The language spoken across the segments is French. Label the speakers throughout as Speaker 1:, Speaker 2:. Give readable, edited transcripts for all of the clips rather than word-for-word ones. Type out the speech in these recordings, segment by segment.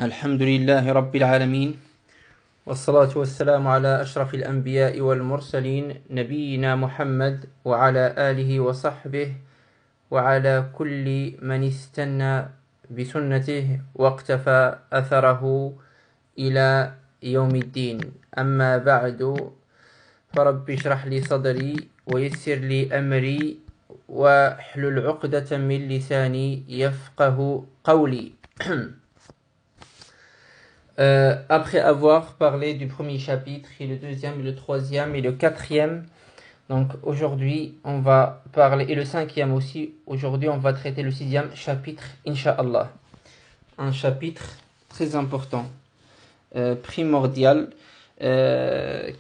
Speaker 1: الحمد لله رب العالمين والصلاة والسلام على أشرف الأنبياء والمرسلين نبينا محمد وعلى آله وصحبه وعلى كل من استنى بسنته واقتفى أثره إلى يوم الدين. أما بعد فرب اشرح لي صدري ويسر لي أمري واحلل عقدة من لساني يفقه قولي. Après avoir parlé du premier chapitre et le deuxième et le troisième et le quatrième, donc aujourd'hui on va parler, et le cinquième aussi, aujourd'hui on va traiter le sixième chapitre, Inch'Allah. Un chapitre très important, primordial,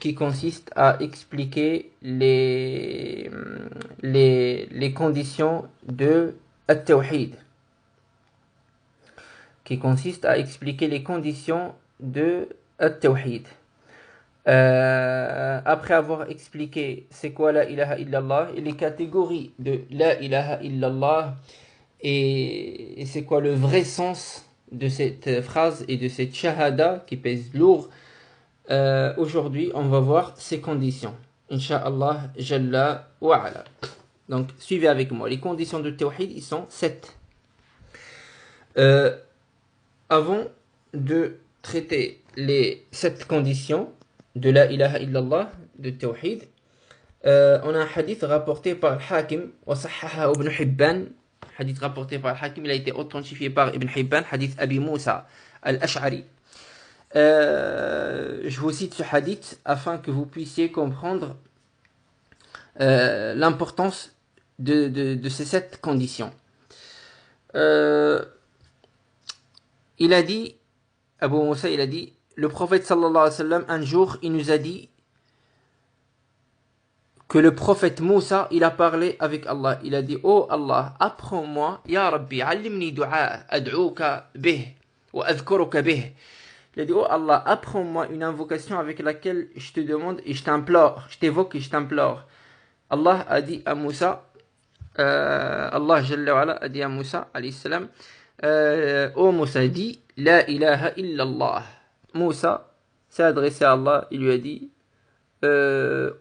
Speaker 1: qui consiste à expliquer les conditions de At-Tawhid. Qui consiste à expliquer les conditions de At-Tawhid. Après avoir expliqué c'est quoi la ilaha illallah et les catégories de la ilaha illallah et c'est quoi le vrai sens de cette phrase et de cette shahada qui pèse lourd, aujourd'hui on va voir ces conditions. Inch'Allah Jalla wa ala. Donc suivez avec moi. Les conditions de Tawhid, ils sont 7. Avant de traiter les 7 conditions de la ilaha illallah, de Tawhid, on a un hadith rapporté par Hakim, wa sahhaha Ibn Hibban, hadith rapporté par Hakim, il a été authentifié par Ibn Hibban, hadith Abi Moussa al-Ash'ari. Je vous cite ce hadith afin que vous puissiez comprendre l'importance de ces 7 conditions. Il a dit, Abu Moussa, il a dit, le prophète sallallahu alayhi wa sallam, un jour, il nous a dit que le prophète Moussa, il a parlé avec Allah. Il a dit, oh Allah, apprends-moi, ya Rabbi, allimni du'a, ad'uka bih, wa adhkuruka bih. Il a dit, oh Allah, apprends-moi une invocation avec laquelle je te demande et je t'implore, je t'évoque et je t'implore. Allah a dit à Moussa, Allah Jalla wa ala a dit à Moussa, alayhi salam, oh Moussa dit La ilaha illallah. Moussa s'est adressé à Allah, il lui a dit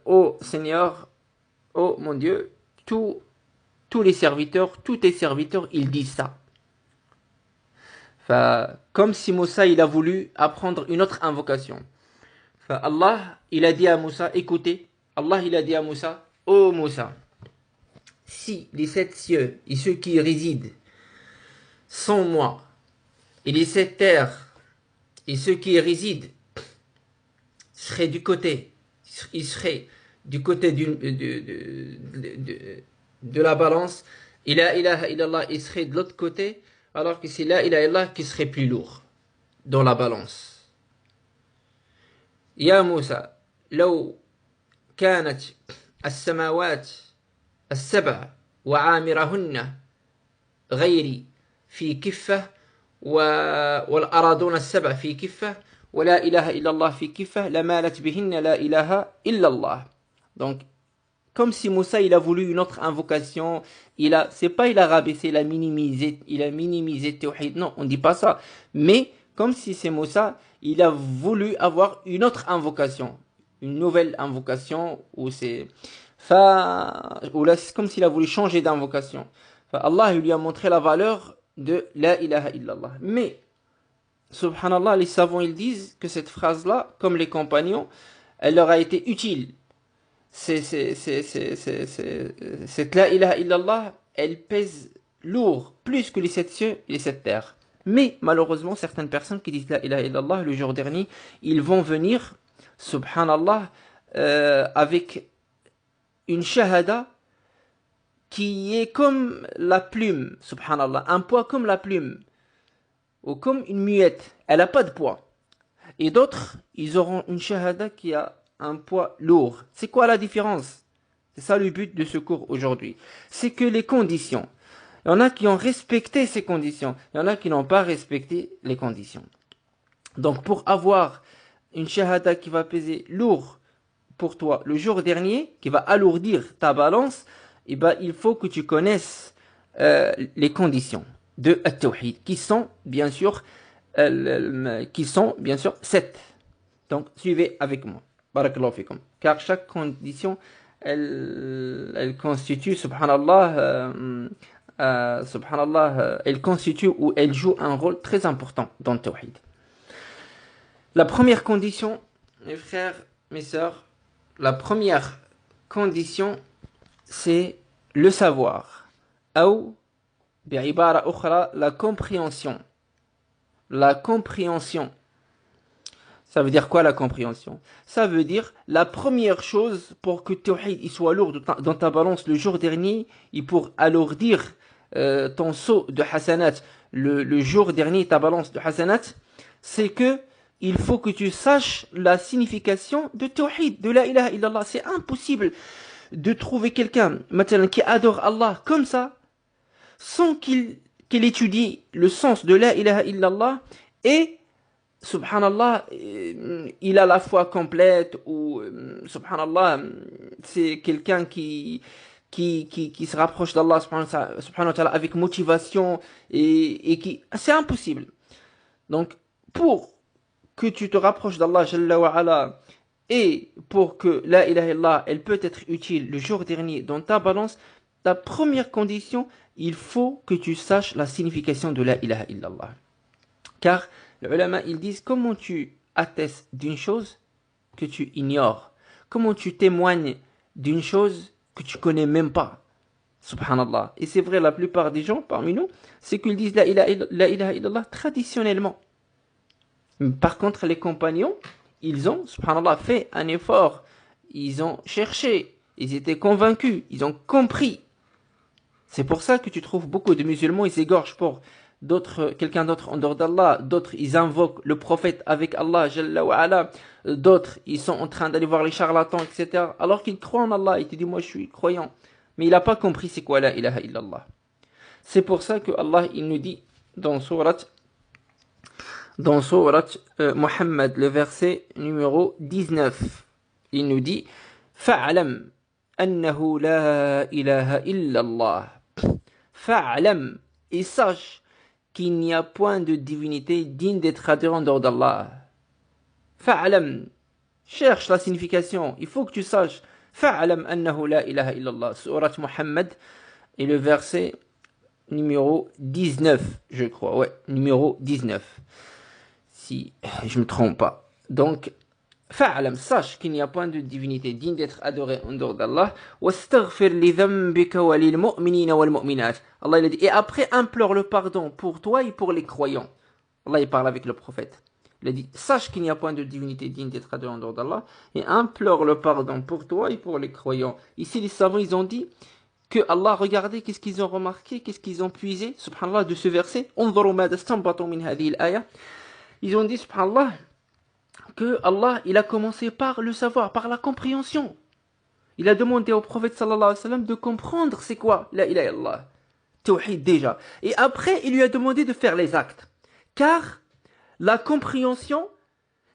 Speaker 1: oh Seigneur, oh mon Dieu, tous les serviteurs, tous tes serviteurs, ils disent ça. Comme si Moussa il a voulu apprendre une autre invocation. Allah il a dit à Moussa, écoutez, Allah il a dit à Moussa, oh Moussa, si les 7 cieux et ceux qui y résident sans moi, et les 7 terres, et ceux qui y résident, seraient du côté, ils seraient du côté de la balance, et la ilaha illallah, ils seraient de l'autre côté, alors que c'est la ilaha illallah qui serait plus lourd dans la balance. Ya Moussa, لو كانت السماوات السبع وعامرهن غيري في كفة والأراضون السبع في كفة ولا إله إلا الله في كفة لمالت بهن لا إله إلا الله. Donc, comme si Moussa il a voulu une autre invocation, c'est pas il a rabaissé, il a minimisé Tawhid, non, on dit pas ça. Mais comme si c'est Moussa, il a voulu avoir une autre invocation, une nouvelle invocation, ou c'est là c'est comme s'il a voulu changer d'invocation. Allah lui a montré la valeur de la ilaha illallah. Mais, subhanallah, les savants ils disent que cette phrase-là, comme les compagnons, elle leur a été utile. Cette la ilaha illallah, elle pèse lourd, plus que les 7 cieux et les 7 terres. Mais, malheureusement, certaines personnes qui disent la ilaha illallah, le jour dernier, ils vont venir, subhanallah, avec une shahada qui est comme la plume, subhanallah, un poids comme la plume, ou comme une muette, elle n'a pas de poids. Et d'autres, ils auront une shahada qui a un poids lourd. C'est quoi la différence? C'est ça le but de ce cours aujourd'hui. C'est que les conditions, il y en a qui ont respecté ces conditions, il y en a qui n'ont pas respecté les conditions. Donc pour avoir une shahada qui va peser lourd pour toi le jour dernier, qui va alourdir ta balance, eh ben, il faut que tu connaisses les conditions de At-Tawhid, qui sont bien sûr qui sont bien sûr 7. Donc suivez avec moi. Barakallahu fikum. Car chaque condition, elle constitue, subhanallah, elle constitue ou elle joue un rôle très important dans le tawhid. La première condition, mes frères, mes sœurs, la première condition, c'est le savoir. Ou, bi'ibara ukhra, la compréhension. La compréhension. Ça veut dire quoi la compréhension? Ça veut dire la première chose pour que tawhid il soit lourd dans ta balance le jour dernier et pour alourdir ton saut de hasanat le jour dernier, ta balance de hasanat, c'est que il faut que tu saches la signification de tawhid, de la ilaha illallah. C'est impossible de trouver quelqu'un maintenant qui adore Allah comme ça sans qu'il étudie le sens de la ilaha illallah et subhanallah, il a la foi complète ou subhanallah, c'est quelqu'un qui se rapproche d'Allah subhanahu wa ta'ala avec motivation et qui c'est impossible. Donc pour que tu te rapproches d'Allah Jalla wa ala et pour que la ilaha illallah elle peut être utile le jour dernier dans ta balance, ta première condition, il faut que tu saches la signification de la ilaha illallah. Car les ulama, ils disent comment tu attestes d'une chose que tu ignores. Comment tu témoignes d'une chose que tu connais même pas. Subhanallah. Et c'est vrai, la plupart des gens parmi nous, c'est qu'ils disent la ilaha illallah traditionnellement. Par contre, les compagnons, ils ont, subhanallah, fait un effort. Ils ont cherché. Ils étaient convaincus. Ils ont compris. C'est pour ça que tu trouves beaucoup de musulmans, ils s'égorgent pour quelqu'un d'autre en dehors d'Allah. D'autres, ils invoquent le prophète avec Allah, Jalla wa ala. D'autres, ils sont en train d'aller voir les charlatans, etc. Alors qu'ils croient en Allah. Ils te disent, moi je suis croyant. Mais il n'a pas compris c'est quoi la ilaha illallah. C'est pour ça que Allah, il nous dit dans surat Muhammad, le verset numéro 19. Il nous dit, fa'alam annahu la ilaha illallah. Fa'alam, et sache qu'il n'y a point de divinité digne d'être adorée en dehors d'Allah. Fa'alam, cherche la signification, il faut que tu saches. Fa'alam annahu la ilaha illallah. Surat Muhammad, et le verset numéro 19, je crois. Ouais, numéro 19. Si je ne me trompe pas. Donc, fa'alam, sache qu'il n'y a point de divinité digne d'être adorée en dehors d'Allah. Wastaghfir li dhanbika wa lil mu'minina wal mu'minat. Allah il a dit, et après implore le pardon pour toi et pour les croyants. Allah il parle avec le prophète. Il a dit, sache qu'il n'y a point de divinité digne d'être adorée en dehors d'Allah et implore le pardon pour toi et pour les croyants. Ici les savants ils ont dit que Allah, regardez qu'est-ce qu'ils ont remarqué, qu'est-ce qu'ils ont puisé, subhanallah, de ce verset. Unzuru ma dastanbatu min hadhihi al-aya. Ils ont dit, subhanallah, que Allah, il a commencé par le savoir, par la compréhension. Il a demandé au prophète sallallahu alayhi wa sallam de comprendre c'est quoi la ilaha illallah, tawhid déjà. Et après, il lui a demandé de faire les actes. Car la compréhension,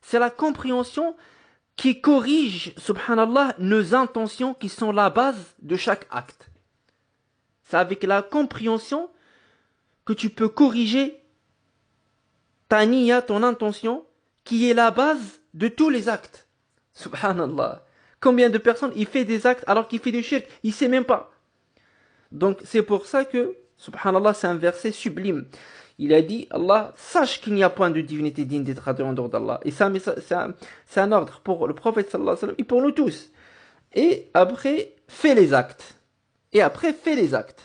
Speaker 1: c'est la compréhension qui corrige, subhanallah, nos intentions qui sont la base de chaque acte. C'est avec la compréhension que tu peux corriger ta niya, ton intention, qui est la base de tous les actes. Subhanallah. Combien de personnes il fait des actes alors qu'il fait du shirk, il ne sait même pas. Donc c'est pour ça que, subhanallah, c'est un verset sublime. Il a dit, Allah, sache qu'il n'y a point de divinité digne d'être adorée en dehors d'Allah. Et ça, c'est un ordre pour le prophète sallallahu alayhi wa sallam et pour nous tous. Et après, fais les actes. Et après, fais les actes.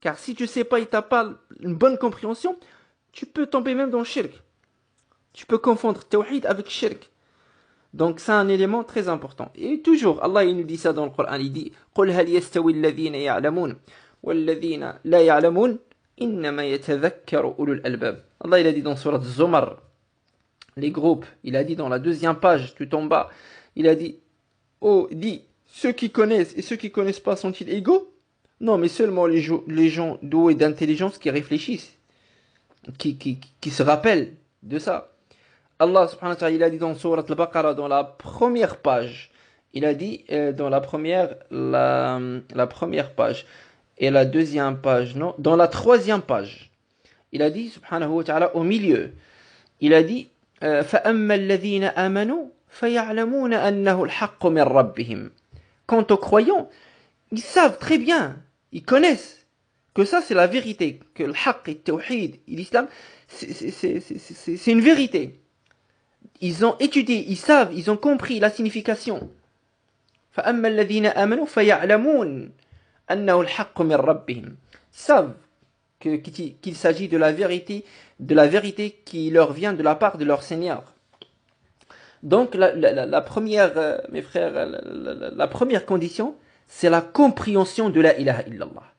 Speaker 1: Car si tu ne sais pas et tu n'as pas une bonne compréhension, tu peux tomber même dans le shirk. Tu peux confondre tawhid avec shirk. Donc c'est un élément très important. Et toujours, Allah il nous dit ça dans le Coran. Il dit, قُلْ هَلْ يَسْتَوِي الَّذِينَ يَعْلَمُونَ وَالَّذِينَ لَا يَعْلَمُونَ إِنَّمَا يَتَذَكَّرُ أُولُو الْأَلْبَابِ. Allah il a dit dans Surat Zumar, les groupes, il a dit dans la deuxième page, tout en bas, il a dit, oh, dit, ceux qui connaissent et ceux qui connaissent pas sont-ils égaux? Non, mais seulement les gens doués d'intelligence qui réfléchissent, qui se rappellent de ça. Allah subhanahu wa ta'ala, il a dit dans Surat al-Baqarah, dans la première page, il a dit dans la première page, et la deuxième page, non, dans la troisième page, il a dit subhanahu wa ta'ala au milieu, il a dit فَأَمَّا الَّذِينَ آمَنُوا فَيَعْلَمُونَ أَنَّهُ الْحَقُّ مِنْ رَبِّهِمْ. Quant aux croyants, ils savent très bien, ils connaissent que ça c'est la vérité, que le haqq, le tawhid et l'islam, c'est une vérité. Ils ont étudié, ils savent, ils ont compris la signification. فَأَمَّا الَّذِينَ آمَنُوا فَيَعْلَمُونَ أَنَّهُ الْحَقُّ مِنْ رَبِّهِمْ. Ils savent qu'il s'agit de la vérité qui leur vient de la part de leur Seigneur. Donc la première, mes frères, la première condition, c'est la compréhension de la ilaha illallah.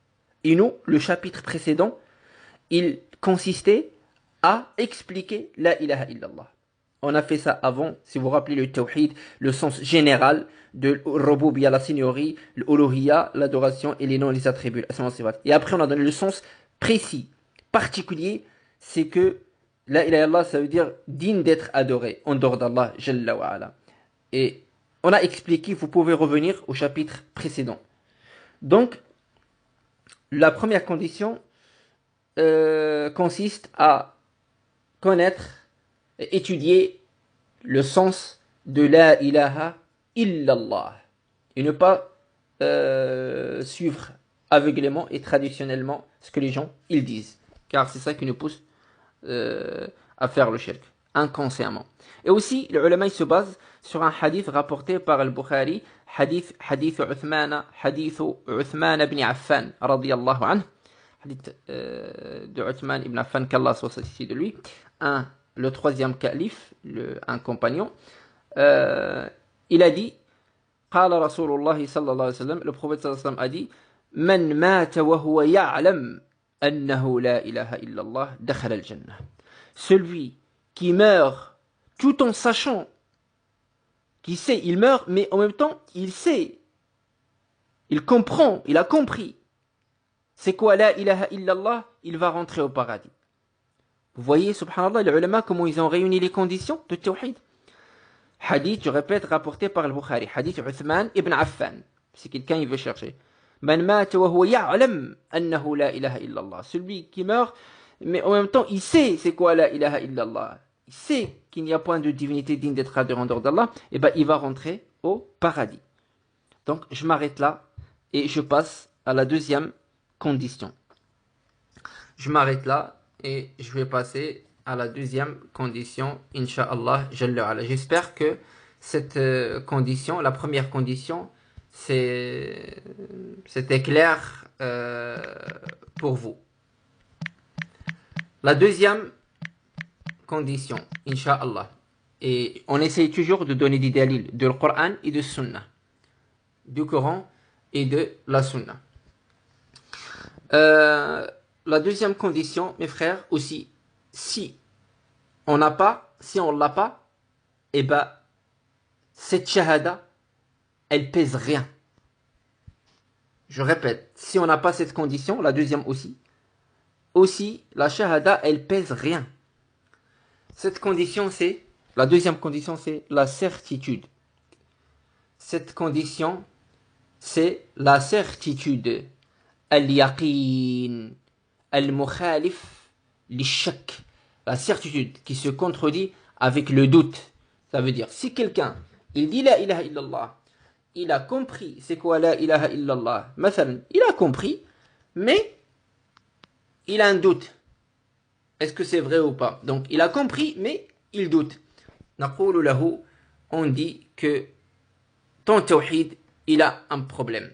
Speaker 1: Et nous, le chapitre précédent, il consistait à expliquer la ilaha illallah. On a fait ça avant, si vous vous rappelez le tawhid, le sens général de Rububiyya, la seigneurie, l'uluhiyya, l'adoration et les noms et les attributs. Et après on a donné le sens précis, particulier, c'est que la ilaha illallah, ça veut dire digne d'être adoré, en dehors d'Allah, Jalla wa ala. Et on a expliqué, vous pouvez revenir au chapitre précédent. Donc, la première condition consiste à connaître et étudier le sens de la ilaha illallah et ne pas suivre aveuglément et traditionnellement ce que les gens ils disent, car c'est ça qui nous pousse à faire le shirk inconsciemment. Et aussi les ulama se basent sur un hadith rapporté par al-Bukhari, hadith Uthman ibn Affan radiyallahu anhu, hadith de Uthman ibn Affan, qu'Allah soit satisfait de lui, le troisième calife, un compagnon, il a dit, قال رسول الله صلى الله عليه وسلم, le prophète صلى الله عليه وسلم a dit, من مات وهو يعلم أنه لا إله إلا الله دخل الجنة. Celui qui meurt tout en sachant, qui sait, il meurt, mais en même temps, il sait, il comprend, il a compris, c'est quoi la ilaha illallah, il va rentrer au paradis. Vous voyez, subhanallah, les ulama, comment ils ont réuni les conditions de tawhid. Hadith, je répète, rapporté par al-Bukhari. Hadith Uthman ibn Affan. Si quelqu'un il veut chercher. Man mata wa huwa ya'lam annahu la ilaha illallah. Celui qui meurt, mais en même temps, il sait c'est quoi la ilaha illallah. Il sait qu'il n'y a point de divinité digne d'être adorée en dehors d'Allah. Et ben, il va rentrer au paradis. Donc, je m'arrête là et je passe à la deuxième condition. Je m'arrête là. Et je vais passer à la deuxième condition, Inch'Allah. J'espère que cette condition, la première condition, c'était clair pour vous. La deuxième condition, Inch'Allah. Et on essaye toujours de donner des dalils de le Coran et de Sunnah. Du Coran et de la Sunnah. La deuxième condition, mes frères, aussi, si on l'a pas, eh ben, cette shahada, elle pèse rien. Je répète, si on n'a pas cette condition, la deuxième aussi, la shahada, elle pèse rien. Cette condition, la deuxième condition, c'est la certitude. Cette condition, c'est la certitude. Al-yaqin. Al-mukhalif li-shak, la certitude qui se contredit avec le doute. Ça veut dire, si quelqu'un, il dit la ilaha illallah, il a compris c'est quoi la ilaha illallah, il a compris, mais il a un doute. Est-ce que c'est vrai ou pas? Donc, il a compris, mais il doute. Naqulu lahu, on dit que ton tawhid, il a un problème.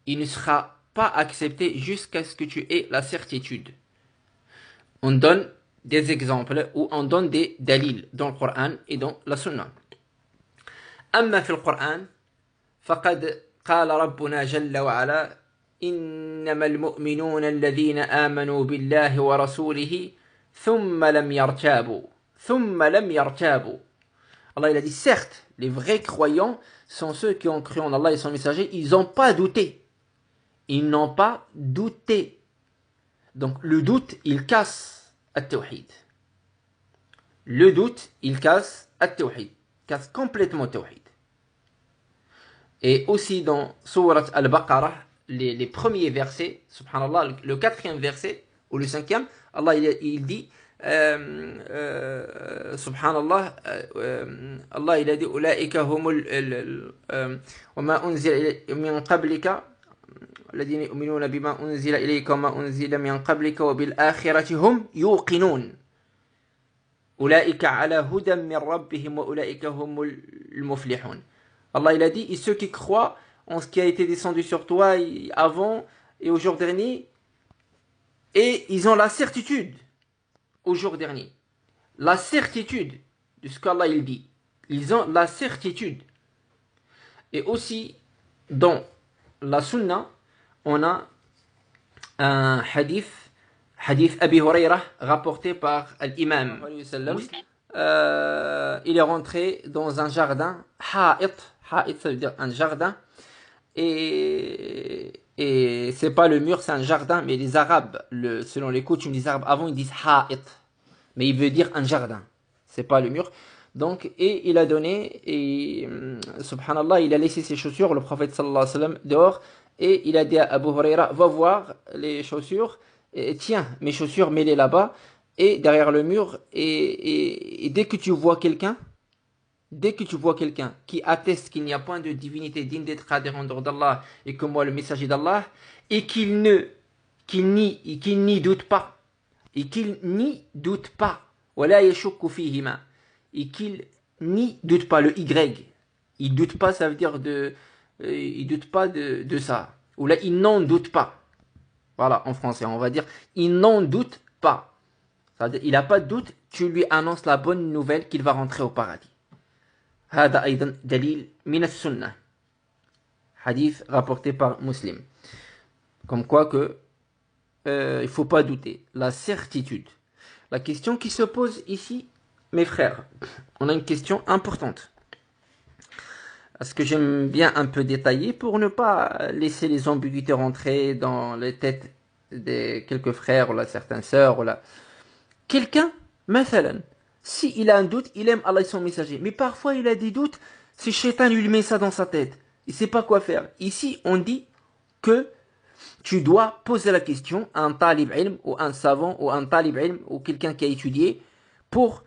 Speaker 1: Il ne sera pas accepté jusqu'à ce que tu aies la certitude. On donne des exemples ou on donne des dalils dans le Coran et dans la Sunna. أما في القرآن فقد قال ربنا جل وعلا إنما المؤمنون الذين آمنوا بالله ورسوله ثم لم يرتابوا. Allah il a dit certes, les vrais croyants sont ceux qui ont cru en Allah et son messager, ils n'ont pas douté. Ils n'ont pas douté. Donc le doute, il casse at-tawhid. Le doute, il casse at-tawhid. Casse complètement at-tawhid. Et aussi dans Surat al-Baqarah, les premiers versets, subhanallah, le quatrième verset ou le cinquième, Allah il dit subhanallah, Allah il a dit Ulaika humul wa ma unzila min qablika الذين يؤمنون بما أنزل إليك وما أنزل من قبلك وبالآخرة هم يوقنون أولئك على هدى من ربهم وأولئك هم المفلحون. Allah il a dit, et ceux qui croient en ce qui a été descendu sur toi avant et au jour dernier, et ils ont la certitude au jour dernier. La certitude de ce qu'Allah il dit. Ils ont la certitude. Et aussi, dans la sunna, on a un hadith Abi Huraira, rapporté par l'imam. Il est rentré dans un jardin, ha'it, ça veut dire un jardin, et c'est pas le mur, c'est un jardin, mais les Arabes, selon les coutumes des Arabes, avant ils disent ha'it, mais il veut dire un jardin, c'est pas le mur. Donc, et il a donné, et subhanallah, il a laissé ses chaussures, le prophète sallallahu alayhi wa sallam, dehors, et il a dit à Abu Huraira, va voir les chaussures, et tiens, mes chaussures, mets-les là-bas, et derrière le mur, et dès que tu vois quelqu'un qui atteste qu'il n'y a point de divinité digne d'être adhérent en dehors d'Allah, et que moi le messager d'Allah, et qu'il n'y doute pas, ولا يشك فيهما, et qu'il n'y doute pas, le Y, il doute pas, ça veut dire il doute pas de ça, ou là il n'en doute pas, voilà, en français on va dire il n'en doute pas, c'est-à-dire il n'a pas de doute, tu lui annonces la bonne nouvelle qu'il va rentrer au paradis. هذا أيضا دليل من السنة, hadith rapporté par Muslim, comme quoi que il faut pas douter, la certitude. La question qui se pose ici, mes frères, on a une question importante. Parce que j'aime bien un peu détailler pour ne pas laisser les ambiguïtés rentrer dans les têtes de quelques frères ou là, certaines sœurs. Ou là. Quelqu'un, mathalan, s'il a un doute, il aime Allah et son messager. Mais parfois il a des doutes, si Shaitan lui met ça dans sa tête. Il ne sait pas quoi faire. Ici, on dit que tu dois poser la question à un talib ilm ou un savant ou un talib ilm ou quelqu'un qui a étudié pour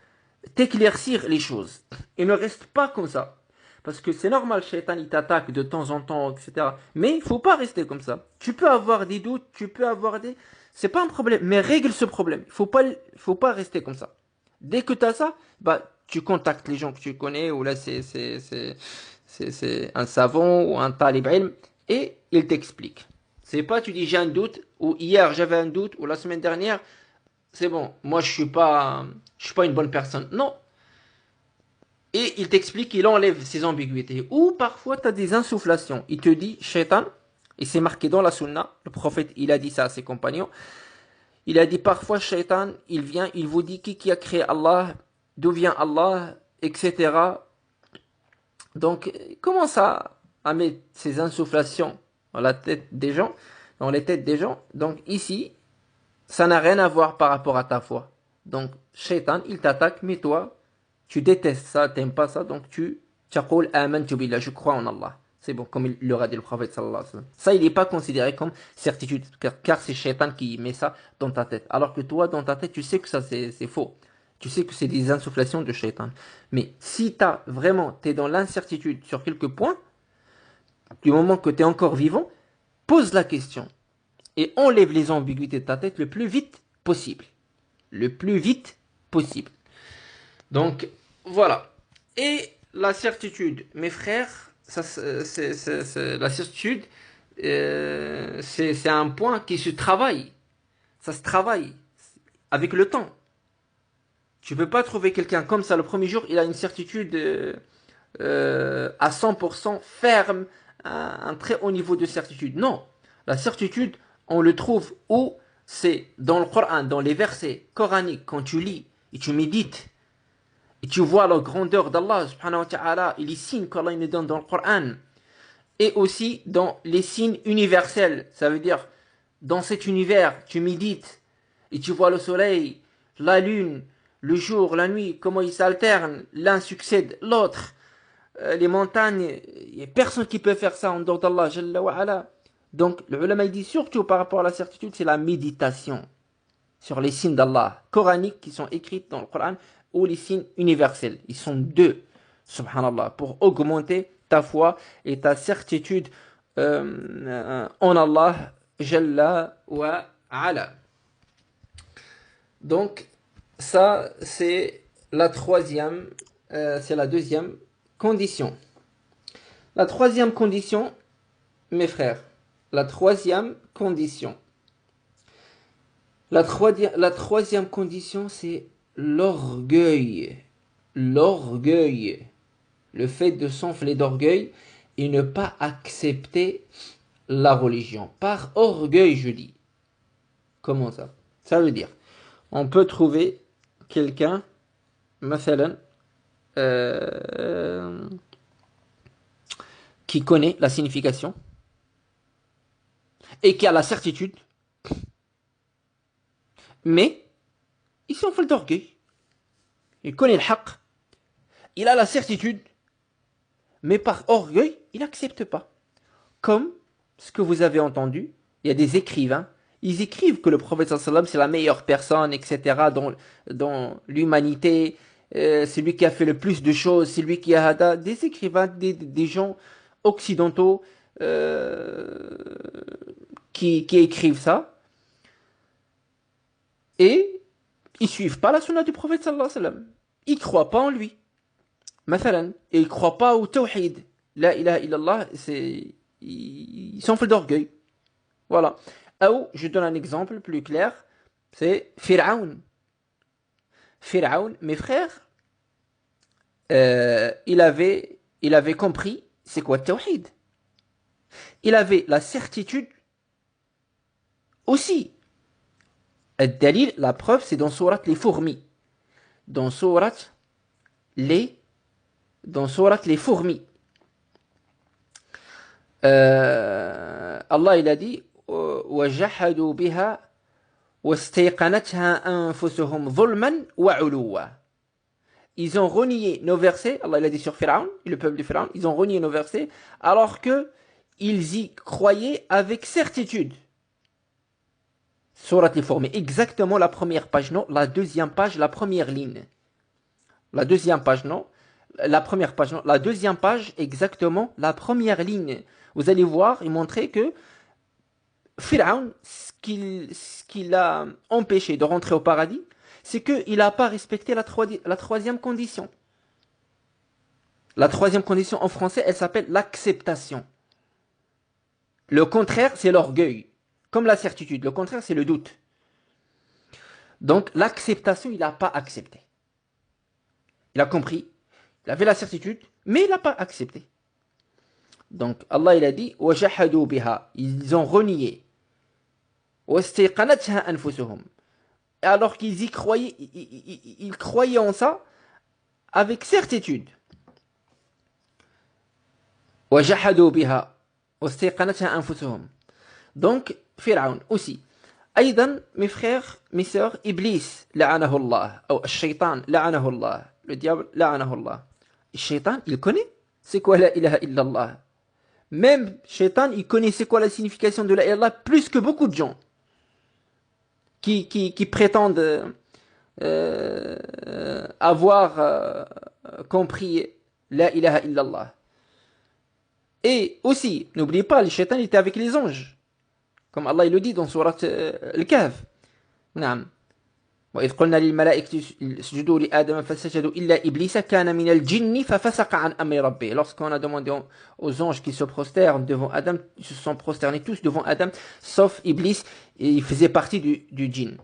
Speaker 1: t'éclaircir les choses. Et ne reste pas comme ça. Parce que c'est normal, Shaitan il t'attaque de temps en temps, etc. Mais il ne faut pas rester comme ça. Tu peux avoir des doutes, tu peux avoir des... C'est pas un problème, mais règle ce problème. Il faut pas rester comme ça. Dès que tu as ça, bah, tu contactes les gens que tu connais, ou là c'est un savant ou un talib ilm, et il t'explique. C'est pas tu dis j'ai un doute, ou hier j'avais un doute, ou la semaine dernière, c'est bon, moi je suis pas une bonne personne. Non. Et il t'explique, il enlève ces ambiguïtés. Ou parfois tu as des insufflations. Il te dit, Shaitan, et c'est marqué dans la sunna, le prophète il a dit ça à ses compagnons, il a dit parfois Shaitan, il vient, il vous dit qui a créé Allah, d'où vient Allah, etc. Donc, il commence à mettre ces insufflations dans la tête des gens, dans les têtes des gens. Donc ici, ça n'a rien à voir par rapport à ta foi. Donc, Shaitan, il t'attaque, mais toi, tu détestes ça, t'aimes pas ça, donc tu taqul amantu billah, je crois en Allah. C'est bon, comme il l'aura dit le prophète sallallahu alayhi wa sallam. Ça, il n'est pas considéré comme certitude, car c'est Shaitan qui met ça dans ta tête. Alors que toi, dans ta tête, tu sais que ça c'est faux. Tu sais que c'est des insufflations de Shaitan. Mais si t'es dans l'incertitude sur quelques points, du moment que tu es encore vivant, pose la question et enlève les ambiguïtés de ta tête le plus vite possible. Le plus vite possible. Donc, voilà. Et la certitude, mes frères, la certitude, c'est un point qui se travaille. Ça se travaille avec le temps. Tu ne peux pas trouver quelqu'un comme ça le premier jour, il a une certitude à 100% ferme, un très haut niveau de certitude. Non, la certitude, on le trouve où? C'est dans le Coran, dans les versets coraniques, quand tu lis et tu médites. Et tu vois la grandeur d'Allah subhanahu wa ta'ala et les signes qu'Allah nous donne dans le Coran. Et aussi dans les signes universels. Ça veut dire, dans cet univers, tu médites et tu vois le soleil, la lune, le jour, la nuit, comment ils s'alternent, l'un succède l'autre. Les montagnes, il n'y a personne qui peut faire ça en dehors d'Allah Jalla wa ala. Donc, le ulama dit surtout par rapport à la certitude, c'est la méditation. sur les signes d'Allah coraniques qui sont écrits dans le Coran ou les signes universels. Ils sont deux, subhanallah, pour augmenter ta foi et ta certitude en Allah, Jalla wa Ala. Donc, ça, c'est la troisième, c'est la deuxième condition. La troisième condition, mes frères, la troisième condition. La troisième condition, c'est l'orgueil. L'orgueil. Le fait de s'enfler d'orgueil et ne pas accepter la religion. Par orgueil, je dis. Comment ça? Ça veut dire, on peut trouver quelqu'un, مثلا, qui connaît la signification et qui a la certitude, mais il s'enfle d'orgueil. Il connaît le haqq, il a la certitude, mais par orgueil, il n'accepte pas. Comme ce que vous avez entendu, il y a des écrivains, ils écrivent que le prophète sallam c'est la meilleure personne, etc. dans l'humanité, c'est lui qui a fait le plus de choses, c'est lui qui a des écrivains, des gens occidentaux qui écrivent ça, et ils suivent pas la sunna du prophète sallallahu alayhi wa sallam. Ils croient pas en lui. Mathalan, et ils croient pas au tawhid. La ilaha illallah, ils s'enflent d'orgueil. Voilà. Ou, je donne un exemple plus clair, c'est Fir'aun. Fir'aun, mes frères, il avait compris c'est quoi le tawhid. Il avait la certitude aussi. Dalil, la preuve, c'est dans sourate les fourmis. Dans sourate les fourmis. Allah il a dit وَجَحَدُوا بِهَا وَاسْتَيْقَنَتْهَا أَنفُسُهُمْ ظُلْمًا وَعُلُوًّا. Ils ont renié nos versets, Allah il a dit sur Pharaon, le peuple de Pharaon, ils ont renié nos versets, alors que ils y croyaient avec certitude. Sourate les fourmis, exactement la première page, non, la deuxième page, la première ligne. La deuxième page, non, la première page, non, la deuxième page, exactement la première ligne. Vous allez voir et montrer que Pharaon, ce qui l'a empêché de rentrer au paradis, c'est qu'il n'a pas respecté la troisième condition. La troisième condition en français, elle s'appelle l'acceptation. Le contraire, c'est l'orgueil. Comme la certitude. Le contraire, c'est le doute. Donc, l'acceptation, il n'a pas accepté. Il a compris, il avait la certitude, mais il n'a pas accepté. Donc, Allah, il a dit, وَجَحَدُوا بِهَا. Ils ont renié. وَاسْتَيْقَنَتْهَا أَنفُسُهُمْ. Alors qu'ils y croyaient, ils croyaient en ça avec certitude. وَجَحَدُوا بِهَا وَاسْتَيْقَنَتْهَا أَنفُسُهُمْ. Donc, Pharaon aussi. أيضا, mes frères, mes sœurs, Iblis, لعنه الله, ou الشيطان, لعنه الله, le diable, لعنه الله. Le shaitan, il connaît c'est quoi la ilaha illallah. Même shaitan, il connaît c'est quoi la signification de la ilaha illallah plus que beaucoup de gens qui prétendent avoir compris la ilaha illallah. Et aussi, n'oubliez pas, le shaitan était avec les anges. Comme Allah il le dit dans sourate Al-Kahf. نعم. وإذ قلنا للملائكة اسجدوا لآدم فسجدوا إلا إبليس كان من الجن ففسق عن أمر ربه. Lorsqu'on a demandé aux anges qui se prosternent devant Adam, ils se sont prosternés tous devant Adam, sauf Iblis, et il faisait partie du djinn.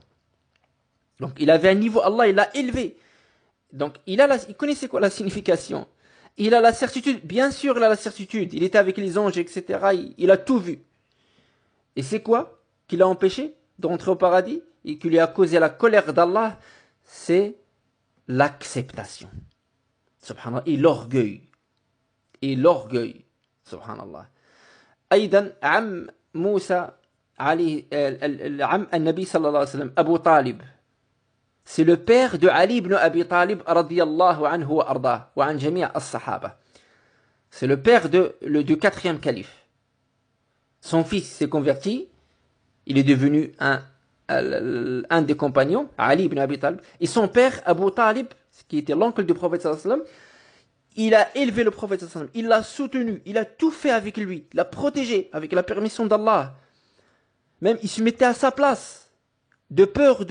Speaker 1: Donc il avait un niveau, Allah il l'a élevé. Donc il connaissait quoi la signification. Il a la certitude, bien sûr il a la certitude, il était avec les anges, etc. Il a tout vu. Et c'est quoi qui l'a empêché de rentrer au paradis et qui lui a causé la colère d'Allah? C'est l'acceptation. Subhanallah. Et l'orgueil. Et l'orgueil. Subhanallah. أيضا عم موسى عليه عم النبي صلى الله عليه وسلم أبو طالب. C'est le père de Ali ibn Abi Talib radiyallahu anhu wa ardah wa an jami' as-sahaba. C'est le père du quatrième calife. Son fils s'est converti, il est devenu un un des compagnons, Ali ibn Abi Talib, et son père, Abu Talib, qui était l'oncle du prophète sallallahu alayhi wa sallam, il a élevé le prophète sallallahu alayhi wa sallam, il l'a soutenu, il a tout fait avec lui, il l'a protégé avec la permission d'Allah. Même il se mettait à sa place, de peur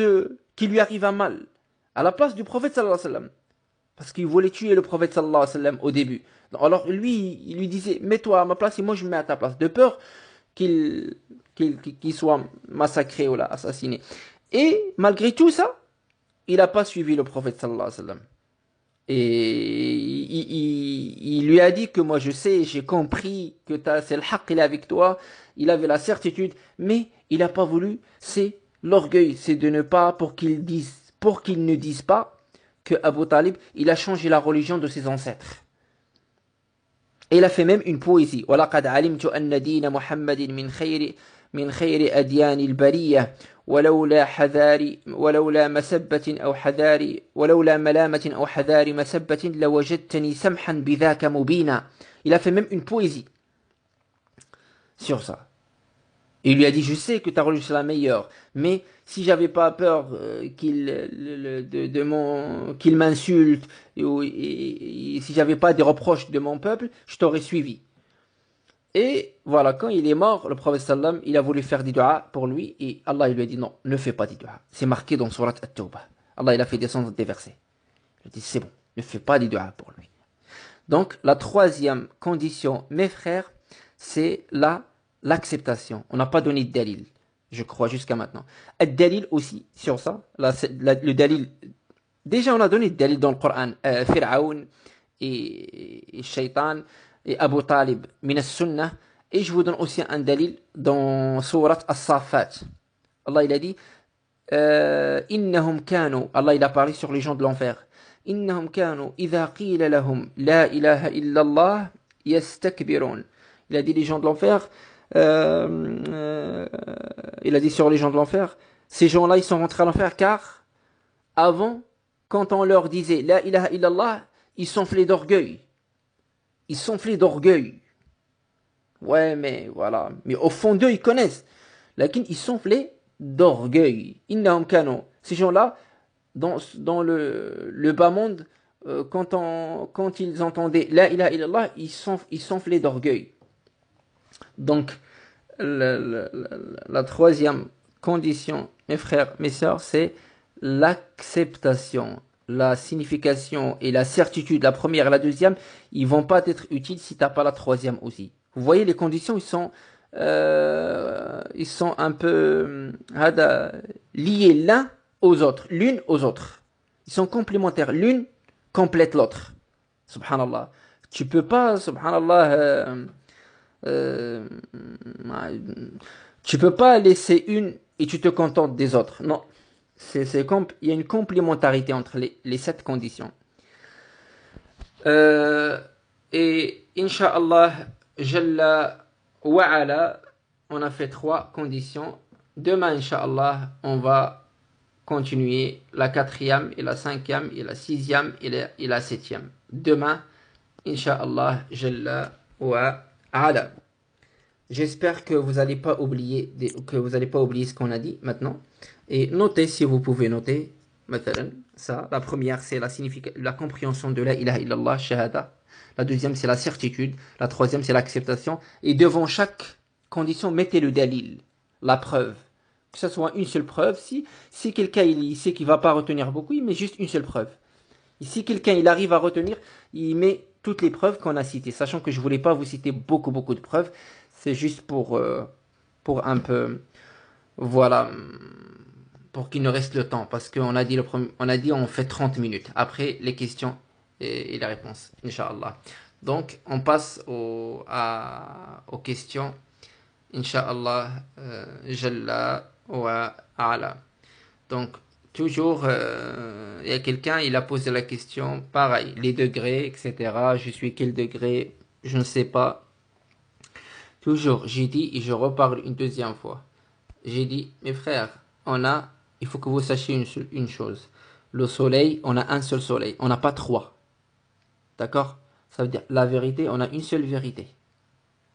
Speaker 1: qu'il lui arrive un mal, à la place du prophète sallallahu alayhi wa sallam. Parce qu'il voulait tuer le prophète sallallahu alayhi wa sallam au début. Alors lui, il lui disait, mets-toi à ma place et moi je me mets à ta place, de peur qu'il soit massacré ou là, assassiné. Et malgré tout ça, il n'a pas suivi le prophète sallallahu alayhi wa sallam. Et il lui a dit que moi je sais, j'ai compris que c'est le haqq, il est avec toi, il avait la certitude, mais il n'a pas voulu, c'est l'orgueil, c'est de ne pas, pour qu'il ne dise pas que Abu Talib, il a changé la religion de ses ancêtres. Et il a fait même une poésie. وَلَقَدْ عَلِمْتُ أَنَّ دِينَ مُحَمَّدٍ من خير أديان البرية ولولا مسبة أو حذار ولولا ملامة أو حذار مسبة لوجدتني سمحا بذاك مبينا. Il a fait même une poésie sur ça. Il lui a dit, je sais que ta religion est la meilleure, mais si j'avais pas peur qu'il m'insulte, et si j'avais pas des reproches de mon peuple, je t'aurais suivi. Et voilà, quand il est mort, le prophète sallam, il a voulu faire des du'a pour lui, et Allah il lui a dit non, ne fais pas des du'a. C'est marqué dans Surat At-Tawbah. Allah il a fait descendre des versets. Il a dit c'est bon, ne fais pas des du'a pour lui. Donc la troisième condition, mes frères, c'est l'acceptation. On n'a pas donné de dalil, je crois, jusqu'à maintenant. Dalil aussi sur ça, le dalil. Déjà, on a donné de dalil dans le Coran. Pharaon et Shaitan et Abu Talib, min as-sunnah. Et je vous donne aussi un dalil dans Surat As-Safat. Allah il a dit Innahum kanu. Allah il a parlé sur les gens de l'enfer. Innahum kanu idha qila lahum la ilaha illallah yastakbirun. Il a dit les gens de l'enfer. Il a dit sur les gens de l'enfer, ces gens-là ils sont rentrés à l'enfer car avant, quand on leur disait la ilaha illallah, ils s'enflaient d'orgueil. Ils s'enflaient d'orgueil. Ouais, mais voilà. Mais au fond d'eux, ils connaissent. Lakin ils s'enflaient d'orgueil. Innahum kanu. Ces gens-là, dans le bas monde, quand ils entendaient la ilaha illallah, ils s'enflaient d'orgueil. Donc, la troisième condition, mes frères, mes sœurs, c'est l'acceptation. La signification et la certitude, la première et la deuxième, ils vont pas être utiles si tu n'as pas la troisième aussi. Vous voyez, les conditions, ils sont un peu liés l'un aux autres, l'une aux autres. Ils sont complémentaires, l'une complète l'autre. Subhanallah. Tu peux pas, subhanallah, tu peux pas laisser une et tu te contentes des autres. Non. Il y a une complémentarité entre les 7 conditions. Et Inch'Allah, Jalla wa ala, on a fait 3 conditions. Demain, Inch'Allah, on va continuer la 4e et la 5e et la 6e et la 7e. Demain, Inch'Allah, Jalla wa ala. J'espère que vous n'allez pas oublier ce qu'on a dit maintenant. Et notez si vous pouvez noter. Ça, la première c'est la compréhension de la ilaha illallah, shahada. La deuxième c'est la certitude. La troisième c'est l'acceptation. Et devant chaque condition, mettez le dalil, la preuve. Que ce soit une seule preuve. Si quelqu'un il sait qu'il ne va pas retenir beaucoup, il met juste une seule preuve. Et si quelqu'un il arrive à retenir, il met toutes les preuves qu'on a citées. Sachant que je ne voulais pas vous citer beaucoup de preuves. C'est juste pour un peu, voilà, pour qu'il nous reste le temps. Parce qu'on a dit, on fait 30 minutes. Après, les questions et les réponses, Inch'Allah. Donc, on passe aux questions, Inch'Allah, Jalla wa ala. Donc, toujours, il y a quelqu'un, il a posé la question, pareil, les degrés, etc. Je suis quel degré? Je ne sais pas. Toujours, j'ai dit et je reparle une deuxième fois. J'ai dit, mes frères, il faut que vous sachiez une chose. Le soleil, on a un seul soleil, on n'a pas 3. D'accord? Ça veut dire, la vérité, on a une seule vérité.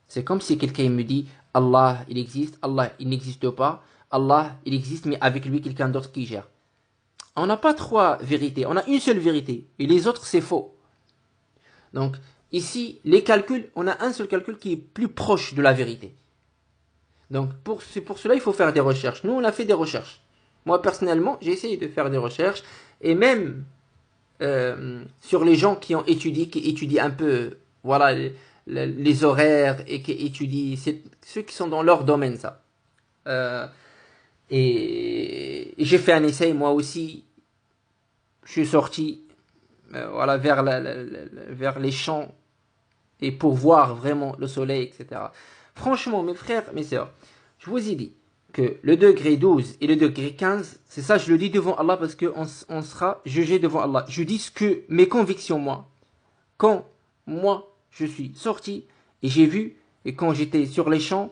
Speaker 1: C'est comme si quelqu'un me dit, Allah, il existe, Allah, il n'existe pas, Allah, il existe, mais avec lui, quelqu'un d'autre qui gère. On n'a pas trois vérités, on a une seule vérité, et les autres, c'est faux. Donc, ici, les calculs, on a un seul calcul qui est plus proche de la vérité. Donc, c'est pour cela il faut faire des recherches. Nous, on a fait des recherches. Moi, personnellement, j'ai essayé de faire des recherches, et même sur les gens qui ont étudié, qui étudient un peu, voilà, les horaires, et qui étudient, c'est ceux qui sont dans leur domaine, ça. Euh, et j'ai fait un essai, moi aussi, je suis sorti voilà, vers les champs et pour voir vraiment le soleil, etc. Franchement, mes frères, mes sœurs, je vous ai dit que le degré 12 et le degré 15, c'est ça, je le dis devant Allah parce qu'on on sera jugé devant Allah. Je dis ce que mes convictions, moi, quand moi je suis sorti et j'ai vu, et quand j'étais sur les champs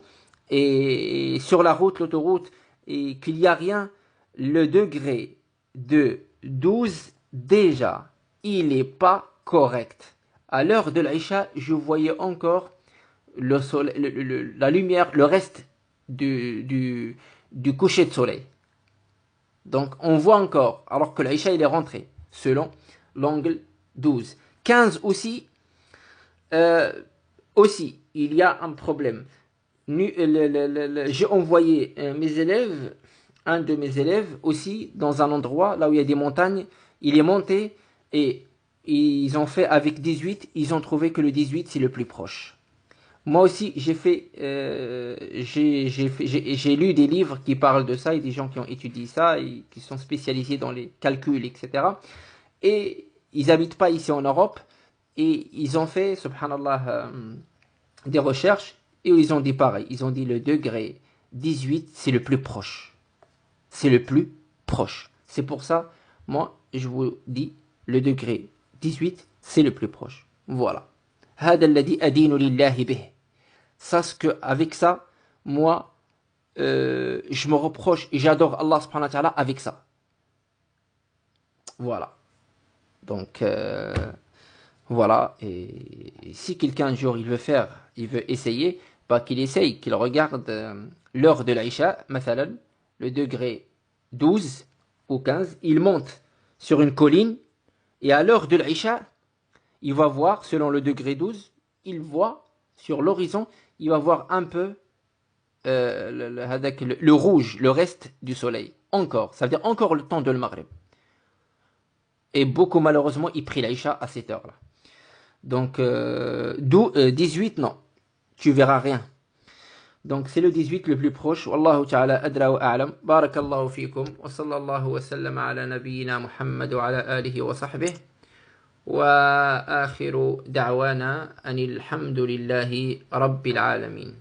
Speaker 1: et sur la route, l'autoroute, et qu'il n'y a rien, le degré de 12 déjà, il n'est pas correct. À l'heure de l'Aïcha, je voyais encore le soleil, la lumière, le reste du coucher de soleil. Donc on voit encore, alors que l'Aïcha il est rentré, selon l'angle 12. 15 aussi, euh, aussi, il y a un problème. J'ai envoyé mes élèves, un de mes élèves aussi, dans un endroit là où il y a des montagnes. Il est monté et ils ont fait avec 18, ils ont trouvé que le 18 c'est le plus proche. Moi aussi, j'ai lu des livres qui parlent de ça et des gens qui ont étudié ça et qui sont spécialisés dans les calculs, etc. Et ils habitent pas ici en Europe et ils ont fait, subhanallah, des recherches et ils ont dit pareil. Ils ont dit le degré 18, c'est le plus proche. C'est le plus proche. C'est pour ça, moi, je vous dis, le degré 18, c'est le plus proche. Voilà. هذا الذي أدين لله به. Sache que avec ça, moi, je me reproche et j'adore Allah subhanahu wa ta'ala avec ça. Voilà. Donc, voilà. Et si quelqu'un un jour il veut faire, il veut essayer, bah qu'il essaye, qu'il regarde l'heure de l'Aïcha, mathalan, le degré 12 ou 15, il monte sur une colline et à l'heure de l'Aïcha, il va voir, selon le degré 12, il voit sur l'horizon, il va voir un peu le rouge, le reste du soleil. Encore, ça veut dire encore le temps de le Maghreb. Et beaucoup malheureusement, il prit l'Aïcha à cette heure-là. Donc, 18, non, tu verras rien. Donc, c'est le 18 le plus proche. Wallahu ta'ala adra wa a'lam. Barakallahu fikum. Wa sallallahu wa sallam ala nabiyyina Muhammad wa ala alihi wa sahbihi. وآخر دعوانا أن الحمد لله رب العالمين.